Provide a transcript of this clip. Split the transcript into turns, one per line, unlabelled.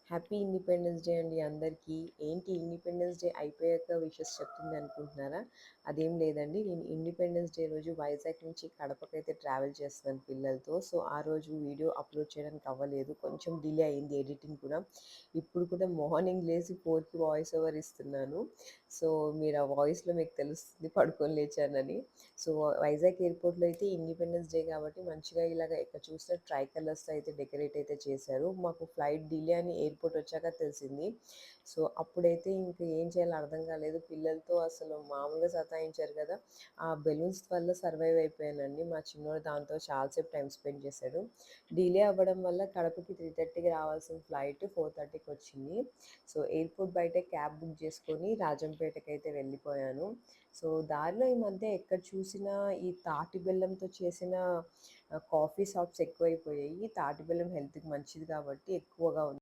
Happy independence day అండి అందరికీ. ఏంటి ఇండిపెండెన్స్ డే అయిపోయాక విషెస్ చెప్తుంది అనుకుంటున్నారా? అదేం లేదండి. నేను ఇండిపెండెన్స్ డే రోజు వైజాగ్ నుంచి కడపకైతే ట్రావెల్ చేస్తున్నాను పిల్లలతో. సో ఆ రోజు వీడియో అప్లోడ్ చేయడానికి అవ్వలేదు, కొంచెం డిలే అయింది ఎడిటింగ్ కూడా. ఇప్పుడు కూడా మార్నింగ్ లేచి 4కి వాయిస్ ఓవర్ ఇస్తున్నాను. సో మీరు ఆ వాయిస్లో మీకు తెలుస్తుంది పడుకొని లేచానని. సో వైజాగ్ ఎయిర్పోర్ట్‌లో అయితే ఇండిపెండెన్స్ డే కాబట్టి మంచిగా ఇలాగ ఇక్కడ చూసిన ట్రై కలర్స్‌తో అయితే డెకరేట్ అయితే చేశారు. మాకు ఫ్లైట్ డిలే అని ఎయిర్పోర్ట్ వచ్చాక తెలిసింది. సో అప్పుడైతే ఇంక ఏం చేయాలో అర్థం కాలేదు. పిల్లలతో అసలు మామూలుగా సతాయించారు కదా! ఆ బెలూన్స్ వల్ల సర్వైవ్ అయిపోయానండి. మా చిన్నోడు దాంతో చాలాసేపు టైం స్పెండ్ చేశాడు. డిలే అవ్వడం వల్ల కడపకి 3:30కి రావాల్సిన ఫ్లైట్ 4:30కి వచ్చింది. సో ఎయిర్పోర్ట్ బయటే క్యాబ్ బుక్ చేసుకొని రాజంపేటకైతే వెళ్ళిపోయాను. సో దారిలో ఈ మధ్య ఎక్కడ చూసినా ఈ తాటి బెల్లంతో చేసిన కాఫీ షాప్స్ ఎక్కువైపోయాయి. తాటి బెల్లం హెల్త్‌కి మంచిది కాబట్టి ఎక్కువగా ఉంది.